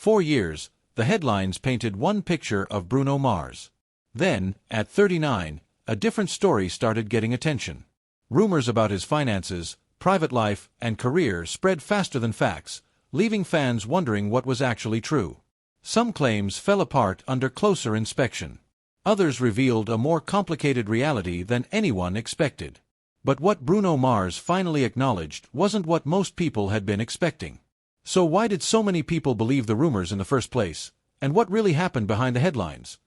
4 years, the headlines painted one picture of Bruno Mars. Then, at 39, a different story started getting attention. Rumors about his finances, private life, and career spread faster than facts, leaving fans wondering what was actually true. Some claims fell apart under closer inspection. Others revealed a more complicated reality than anyone expected. But what Bruno Mars finally acknowledged wasn't what most people had been expecting. So why did so many people believe the rumors in the first place? And what really happened behind the headlines?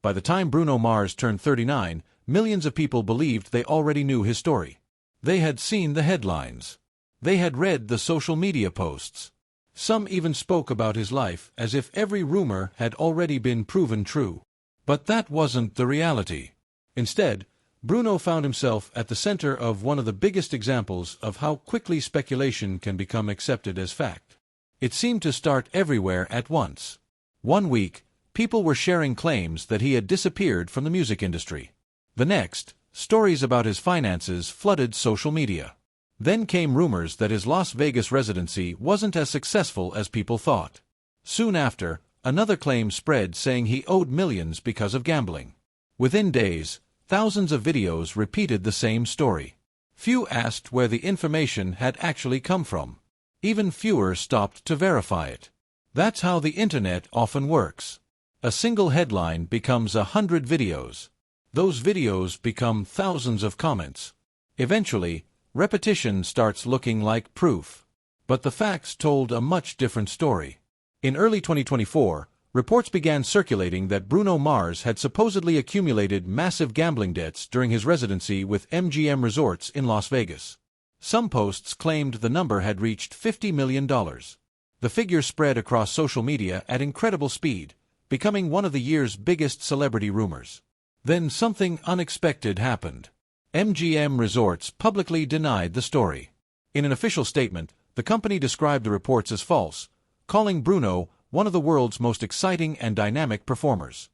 By the time Bruno Mars turned 39, millions of people believed they already knew his story. They had seen the headlines. They had read the social media posts. Some even spoke about his life as if every rumor had already been proven true. But that wasn't the reality. Instead, Bruno found himself at the center of one of the biggest examples of how quickly speculation can become accepted as fact. It seemed to start everywhere at once. One week, people were sharing claims that he had disappeared from the music industry. The next, stories about his finances flooded social media. Then came rumors that his Las Vegas residency wasn't as successful as people thought. Soon after, another claim spread saying he owed millions because of gambling. Within days, thousands of videos repeated the same story. Few asked where the information had actually come from. Even fewer stopped to verify it. That's how the internet often works. A single headline becomes 100 videos. Those videos become thousands of comments. Eventually, repetition starts looking like proof. But the facts told a much different story. In early 2024, reports began circulating that Bruno Mars had supposedly accumulated massive gambling debts during his residency with MGM Resorts in Las Vegas. Some posts claimed the number had reached $50 million. The figure spread across social media at incredible speed, becoming one of the year's biggest celebrity rumors. Then something unexpected happened. MGM Resorts publicly denied the story. In an official statement, the company described the reports as false, calling Bruno one of the world's most exciting and dynamic performers.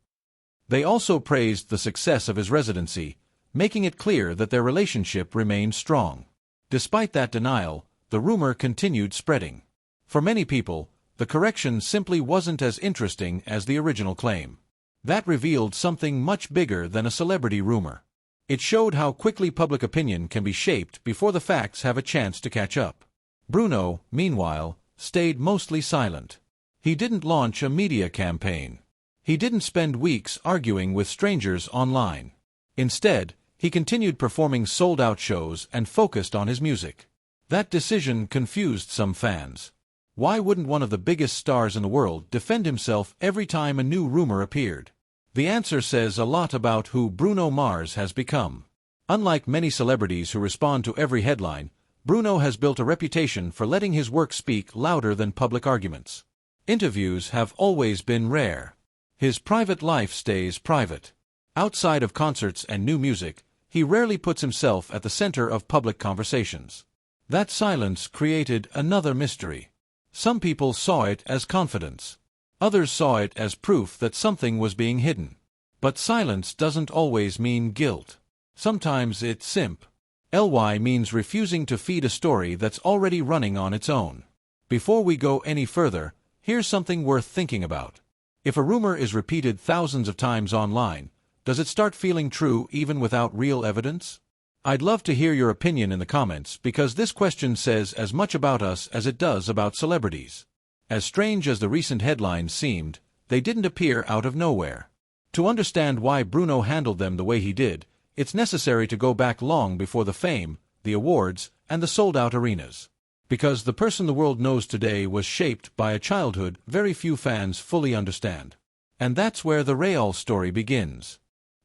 They also praised the success of his residency, making it clear that their relationship remained strong. Despite that denial, the rumor continued spreading. For many people, the correction simply wasn't as interesting as the original claim. That revealed something much bigger than a celebrity rumor. It showed how quickly public opinion can be shaped before the facts have a chance to catch up. Bruno, meanwhile, stayed mostly silent. He didn't launch a media campaign. He didn't spend weeks arguing with strangers online. Instead, he continued performing sold-out shows and focused on his music. That decision confused some fans. Why wouldn't one of the biggest stars in the world defend himself every time a new rumor appeared? The answer says a lot about who Bruno Mars has become. Unlike many celebrities who respond to every headline, Bruno has built a reputation for letting his work speak louder than public arguments. Interviews have always been rare. His private life stays private. Outside of concerts and new music, he rarely puts himself at the center of public conversations. That silence created another mystery. Some people saw it as confidence. Others saw it as proof that something was being hidden. But silence doesn't always mean guilt. Sometimes it's simp. LY means refusing to feed a story that's already running on its own. Before we go any further, here's something worth thinking about. If a rumor is repeated thousands of times online, does it start feeling true even without real evidence? I'd love to hear your opinion in the comments because this question says as much about us as it does about celebrities. As strange as the recent headlines seemed, they didn't appear out of nowhere. To understand why Bruno handled them the way he did, it's necessary to go back long before the fame, the awards, and the sold-out arenas. Because the person the world knows today was shaped by a childhood very few fans fully understand. And that's where the real story begins.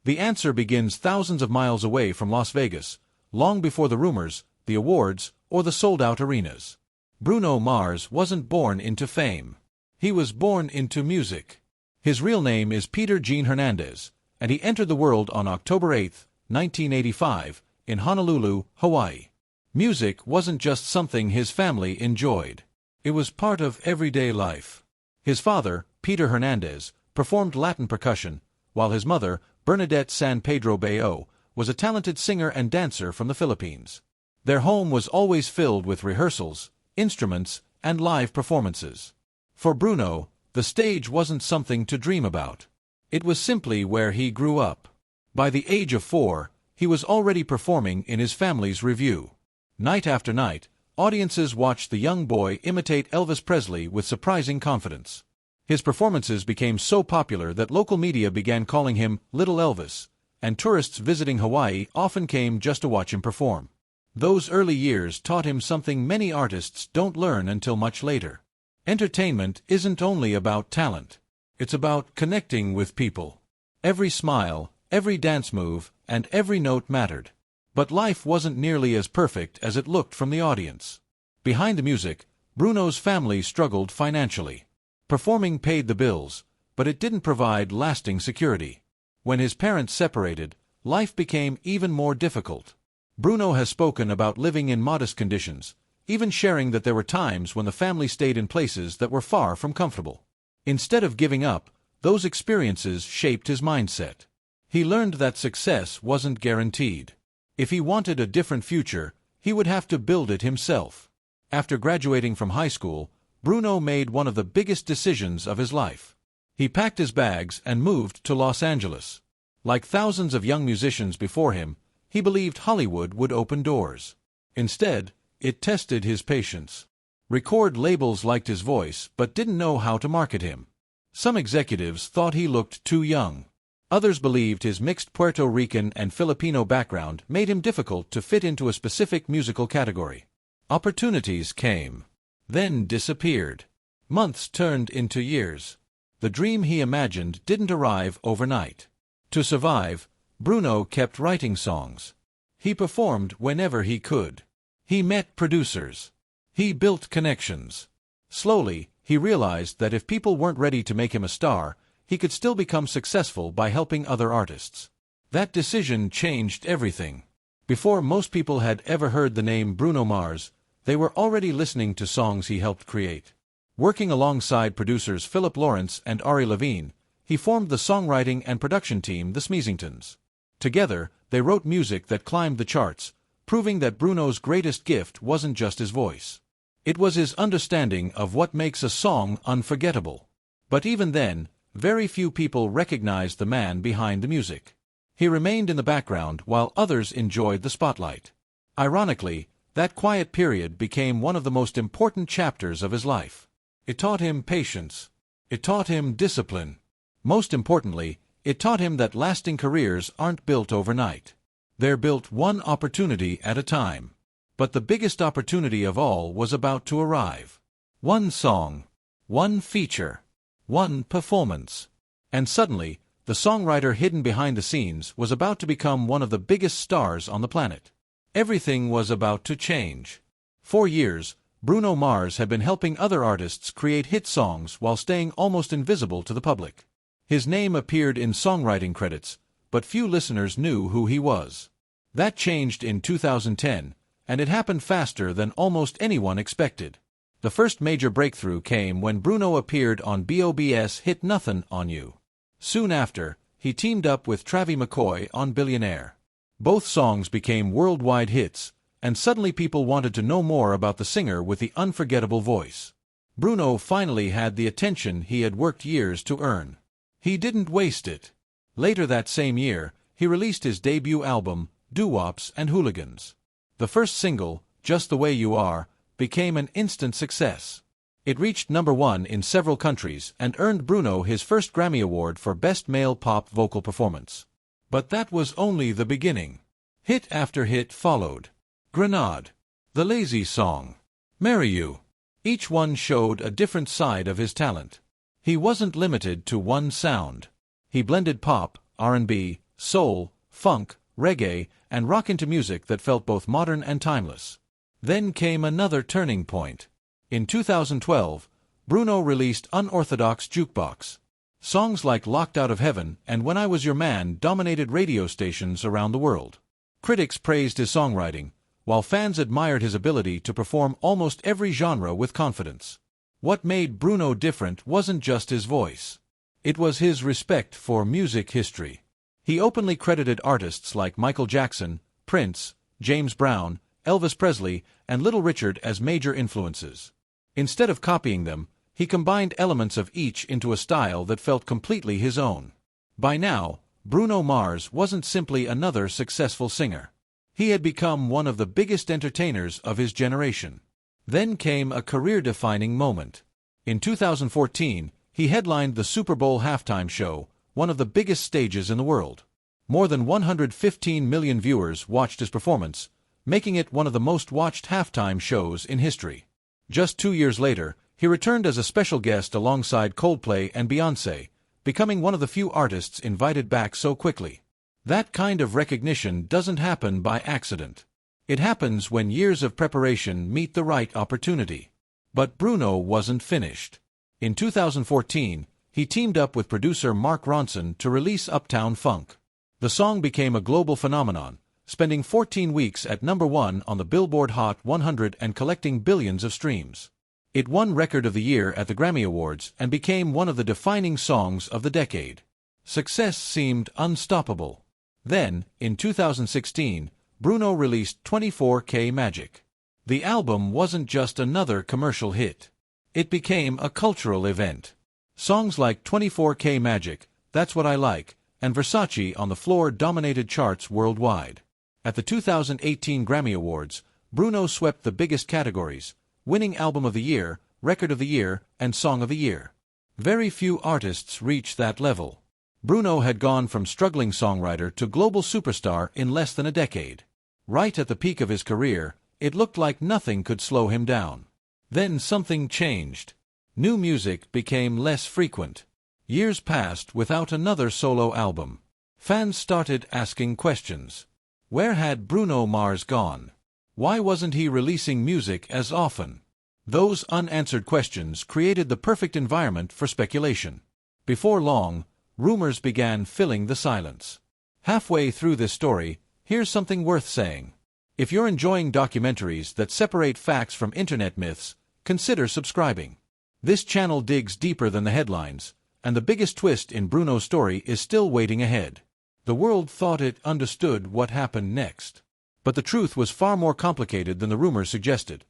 The answer begins thousands of miles away from Las Vegas, long before the rumors, the awards, or the sold-out arenas. Bruno Mars wasn't born into fame. He was born into music. His real name is Peter Gene Hernandez, and he entered the world on October 8, 1985, in Honolulu, Hawaii. Music wasn't just something his family enjoyed. It was part of everyday life. His father, Peter Hernandez, performed Latin percussion, while his mother, Bernadette San Pedro Bayo, was a talented singer and dancer from the Philippines. Their home was always filled with rehearsals, instruments, and live performances. For Bruno, The stage wasn't something to dream about. It was simply where he grew up. By the age of 4, he was already performing in his family's revue. Night after night, audiences watched the young boy imitate Elvis Presley with surprising confidence. His performances became so popular that local media began calling him Little Elvis, and tourists visiting Hawaii often came just to watch him perform. Those early years taught him something many artists don't learn until much later. Entertainment isn't only about talent. It's about connecting with people. Every smile, every dance move, and every note mattered. But life wasn't nearly as perfect as it looked from the audience. Behind the music, Bruno's family struggled financially. Performing paid the bills, but it didn't provide lasting security. When his parents separated, life became even more difficult. Bruno has spoken about living in modest conditions, even sharing that there were times when the family stayed in places that were far from comfortable. Instead of giving up, those experiences shaped his mindset. He learned that success wasn't guaranteed. If he wanted a different future, he would have to build it himself. After graduating from high school, Bruno made one of the biggest decisions of his life. He packed his bags and moved to Los Angeles. Like thousands of young musicians before him, he believed Hollywood would open doors. Instead, it tested his patience. Record labels liked his voice but didn't know how to market him. Some executives thought he looked too young. Others believed his mixed Puerto Rican and Filipino background made him difficult to fit into a specific musical category. Opportunities came, then disappeared. Months turned into years. The dream he imagined didn't arrive overnight. To survive, Bruno kept writing songs. He performed whenever he could. He met producers. He built connections. Slowly, he realized that if people weren't ready to make him a star, he could still become successful by helping other artists. That decision changed everything. Before most people had ever heard the name Bruno Mars, they were already listening to songs he helped create. Working alongside producers Philip Lawrence and Ari Levine, he formed the songwriting and production team the Smeezingtons. Together, they wrote music that climbed the charts, proving that Bruno's greatest gift wasn't just his voice. It was his understanding of what makes a song unforgettable. But even then, very few people recognized the man behind the music. He remained in the background while others enjoyed the spotlight. Ironically, that quiet period became one of the most important chapters of his life. It taught him patience. It taught him discipline. Most importantly, it taught him that lasting careers aren't built overnight. They're built one opportunity at a time. But the biggest opportunity of all was about to arrive. One song, one feature, one performance. And suddenly, the songwriter hidden behind the scenes was about to become one of the biggest stars on the planet. Everything was about to change. For years, Bruno Mars had been helping other artists create hit songs while staying almost invisible to the public. His name appeared in songwriting credits, but few listeners knew who he was. That changed in 2010, and it happened faster than almost anyone expected. The first major breakthrough came when Bruno appeared on B.O.B.'s hit Nothin' on You. Soon after, he teamed up with Travie McCoy on Billionaire. Both songs became worldwide hits, and suddenly people wanted to know more about the singer with the unforgettable voice. Bruno finally had the attention he had worked years to earn. He didn't waste it. Later that same year, he released his debut album, Doo-Wops and Hooligans. The first single, Just the Way You Are, became an instant success. It reached #1 in several countries and earned Bruno his first Grammy Award for Best Male Pop Vocal Performance. But that was only the beginning. Hit after hit followed. Grenade, The Lazy Song, Marry You. Each one showed a different side of his talent. He wasn't limited to one sound. He blended pop, R&B, soul, funk, reggae, and rock into music that felt both modern and timeless. Then came another turning point. In 2012, Bruno released Unorthodox Jukebox. Songs like Locked Out of Heaven and When I Was Your Man dominated radio stations around the world. Critics praised his songwriting, while fans admired his ability to perform almost every genre with confidence. What made Bruno different wasn't just his voice. It was his respect for music history. He openly credited artists like Michael Jackson, Prince, James Brown, Elvis Presley, and Little Richard as major influences. Instead of copying them, He combined elements of each into a style that felt completely his own. By now, Bruno Mars wasn't simply another successful singer. He had become one of the biggest entertainers of his generation. Then came a career-defining moment. In 2014, he headlined the Super Bowl halftime show, one of the biggest stages in the world. More than 115 million viewers watched his performance, making it one of the most watched halftime shows in history. Just 2 years later, he returned as a special guest alongside Coldplay and Beyoncé, becoming one of the few artists invited back so quickly. That kind of recognition doesn't happen by accident. It happens when years of preparation meet the right opportunity. But Bruno wasn't finished. In 2014, he teamed up with producer Mark Ronson to release Uptown Funk. The song became a global phenomenon, spending 14 weeks at #1 on the Billboard Hot 100 and collecting billions of streams. It won Record of the Year at the Grammy Awards and became one of the defining songs of the decade. Success seemed unstoppable. Then, in 2016, Bruno released 24K Magic. The album wasn't just another commercial hit. It became a cultural event. Songs like 24K Magic, That's What I Like, and Versace on the Floor dominated charts worldwide. At the 2018 Grammy Awards, Bruno swept the biggest categories, winning Album of the Year, Record of the Year, and Song of the Year. Very few artists reach that level. Bruno had gone from struggling songwriter to global superstar in less than a decade. Right at the peak of his career, it looked like nothing could slow him down. Then something changed. New music became less frequent. Years passed without another solo album. Fans started asking questions. Where had Bruno Mars gone? Why wasn't he releasing music as often? Those unanswered questions created the perfect environment for speculation. Before long, rumors began filling the silence. Halfway through this story, here's something worth saying. If you're enjoying documentaries that separate facts from internet myths, consider subscribing. This channel digs deeper than the headlines, and the biggest twist in Bruno's story is still waiting ahead. The world thought it understood what happened next. But the truth was far more complicated than the rumors suggested.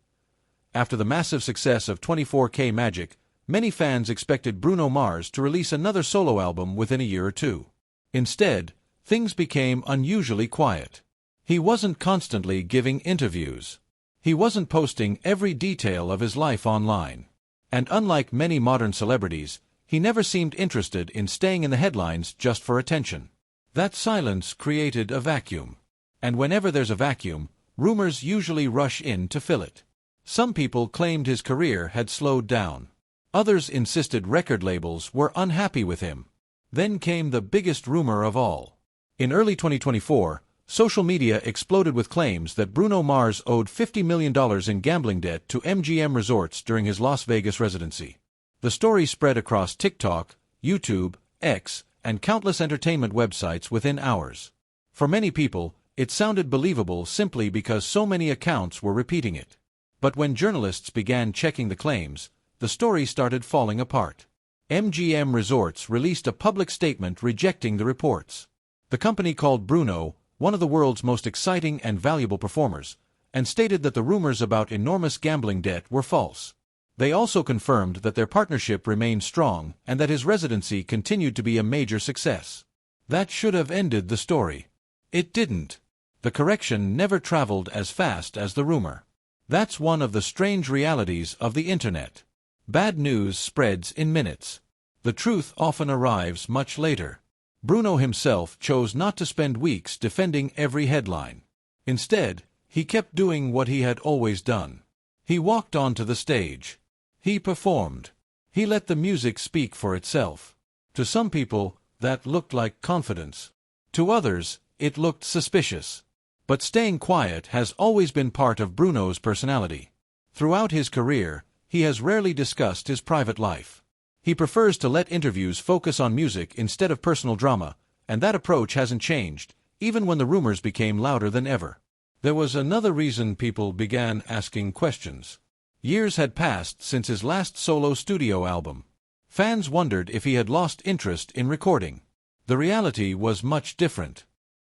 After the massive success of 24K Magic, many fans expected Bruno Mars to release another solo album within a year or two. Instead, things became unusually quiet. He wasn't constantly giving interviews. He wasn't posting every detail of his life online. And unlike many modern celebrities, he never seemed interested in staying in the headlines just for attention. That silence created a vacuum. And whenever there's a vacuum, rumors usually rush in to fill it. Some people claimed his career had slowed down. Others insisted record labels were unhappy with him. Then came the biggest rumor of all. In early 2024, social media exploded with claims that Bruno Mars owed $50 million in gambling debt to MGM Resorts during his Las Vegas residency. The story spread across TikTok, YouTube, X, and countless entertainment websites within hours. For many people, it sounded believable simply because so many accounts were repeating it. But when journalists began checking the claims, the story started falling apart. MGM Resorts released a public statement rejecting the reports. The company called Bruno one of the world's most exciting and valuable performers, and stated that the rumors about enormous gambling debt were false. They also confirmed that their partnership remained strong and that his residency continued to be a major success. That should have ended the story. It didn't. The correction never traveled as fast as the rumor. That's one of the strange realities of the internet. Bad news spreads in minutes. The truth often arrives much later. Bruno himself chose not to spend weeks defending every headline. Instead, he kept doing what he had always done. He walked onto the stage. He performed. He let the music speak for itself. To some people, that looked like confidence. To others, it looked suspicious. But staying quiet has always been part of Bruno's personality. Throughout his career, he has rarely discussed his private life. He prefers to let interviews focus on music instead of personal drama, and that approach hasn't changed, even when the rumors became louder than ever. There was another reason people began asking questions. Years had passed since his last solo studio album. Fans wondered if he had lost interest in recording. The reality was much different.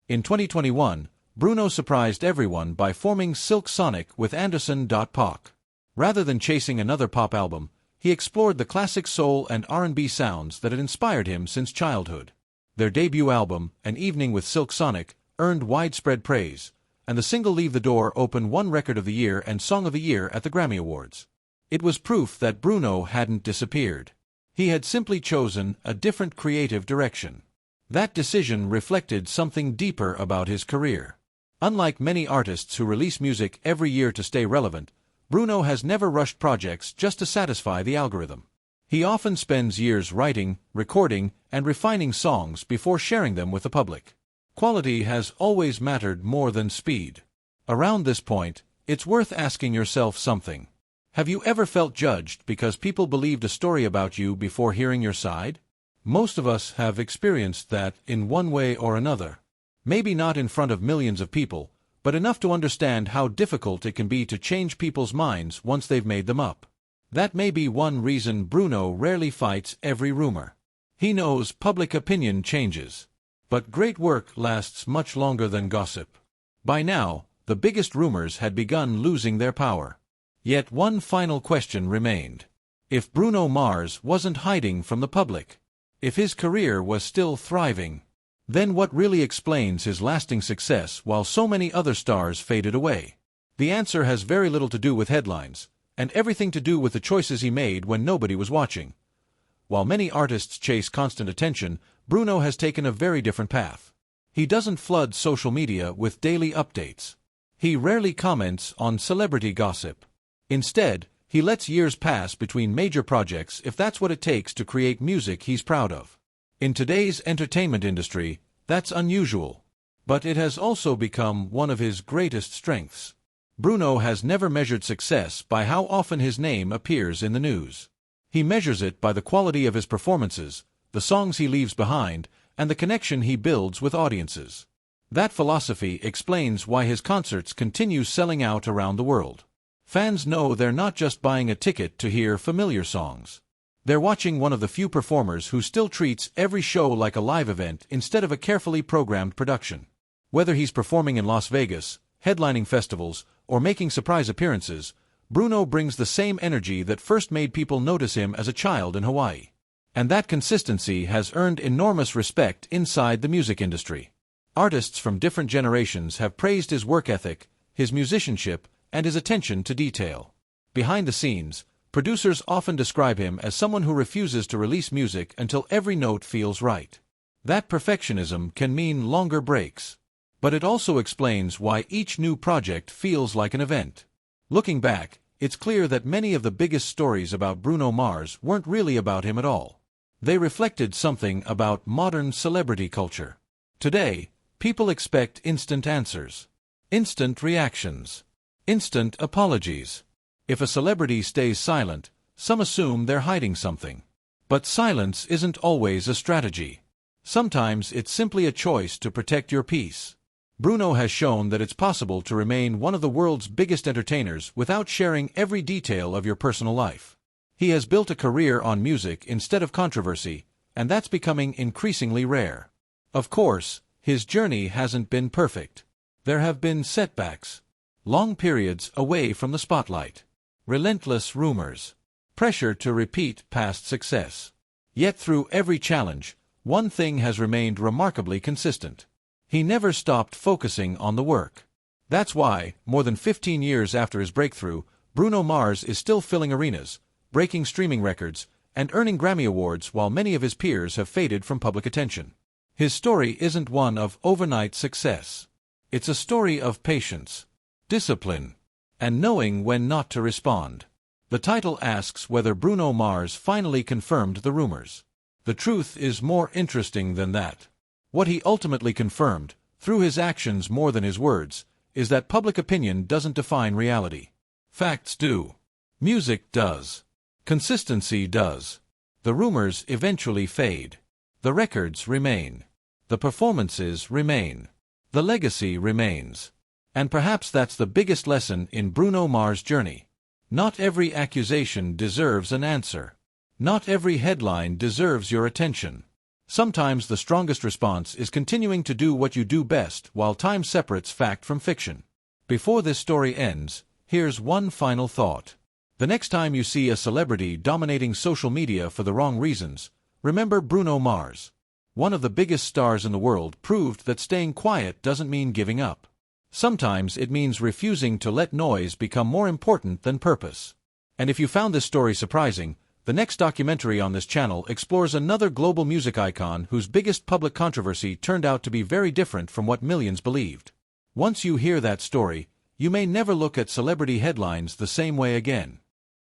In 2021, Bruno surprised everyone by forming Silk Sonic with Anderson .Paak. Rather than chasing another pop album, He explored the classic soul and R&B sounds that had inspired him since childhood. Their debut album, An Evening with Silk Sonic, earned widespread praise, and the single Leave the Door opened one Record of the Year and Song of the Year at the Grammy Awards. It was proof that Bruno hadn't disappeared. He had simply chosen a different creative direction. That decision reflected something deeper about his career. Unlike many artists who release music every year to stay relevant, Bruno has never rushed projects just to satisfy the algorithm. He often spends years writing, recording, and refining songs before sharing them with the public. Quality has always mattered more than speed. Around this point, it's worth asking yourself something. Have you ever felt judged because people believed a story about you before hearing your side? Most of us have experienced that in one way or another. Maybe not in front of millions of people, but enough to understand how difficult it can be to change people's minds once they've made them up. That may be one reason Bruno rarely fights every rumor. He knows public opinion changes. But great work lasts much longer than gossip. By now, the biggest rumors had begun losing their power. Yet one final question remained. If Bruno Mars wasn't hiding from the public, if his career was still thriving, then what really explains his lasting success while so many other stars faded away? The answer has very little to do with headlines, and everything to do with the choices he made when nobody was watching. While many artists chase constant attention, Bruno has taken a very different path. He doesn't flood social media with daily updates. He rarely comments on celebrity gossip. Instead, he lets years pass between major projects if that's what it takes to create music he's proud of. In today's entertainment industry, that's unusual. But it has also become one of his greatest strengths. Bruno has never measured success by how often his name appears in the news. He measures it by the quality of his performances, the songs he leaves behind, and the connection he builds with audiences. That philosophy explains why his concerts continue selling out around the world. Fans know they're not just buying a ticket to hear familiar songs. They're watching one of the few performers who still treats every show like a live event instead of a carefully programmed production. Whether he's performing in Las Vegas, headlining festivals, or making surprise appearances, Bruno brings the same energy that first made people notice him as a child in Hawaii. And that consistency has earned enormous respect inside the music industry. Artists from different generations have praised his work ethic, his musicianship, and his attention to detail. Behind the scenes, producers often describe him as someone who refuses to release music until every note feels right. That perfectionism can mean longer breaks. But it also explains why each new project feels like an event. Looking back, it's clear that many of the biggest stories about Bruno Mars weren't really about him at all. They reflected something about modern celebrity culture. Today, people expect instant answers, instant reactions, instant apologies. If a celebrity stays silent, some assume they're hiding something. But silence isn't always a strategy. Sometimes it's simply a choice to protect your peace. Bruno has shown that it's possible to remain one of the world's biggest entertainers without sharing every detail of your personal life. He has built a career on music instead of controversy, and that's becoming increasingly rare. Of course, his journey hasn't been perfect. There have been setbacks, long periods away from the spotlight, relentless rumors, pressure to repeat past success. Yet through every challenge, one thing has remained remarkably consistent. He never stopped focusing on the work. That's why, more than 15 years after his breakthrough, Bruno Mars is still filling arenas, breaking streaming records, and earning Grammy Awards while many of his peers have faded from public attention. His story isn't one of overnight success. It's a story of patience, discipline, and knowing when not to respond. The title asks whether Bruno Mars finally confirmed the rumors. The truth is more interesting than that. What he ultimately confirmed, through his actions more than his words, is that public opinion doesn't define reality. Facts do. Music does. Consistency does. The rumors eventually fade. The records remain. The performances remain. The legacy remains. And perhaps that's the biggest lesson in Bruno Mars' journey. Not every accusation deserves an answer. Not every headline deserves your attention. Sometimes the strongest response is continuing to do what you do best while time separates fact from fiction. Before this story ends, here's one final thought. The next time you see a celebrity dominating social media for the wrong reasons, remember Bruno Mars. One of the biggest stars in the world proved that staying quiet doesn't mean giving up. Sometimes it means refusing to let noise become more important than purpose. And if you found this story surprising, the next documentary on this channel explores another global music icon whose biggest public controversy turned out to be very different from what millions believed. Once you hear that story, you may never look at celebrity headlines the same way again.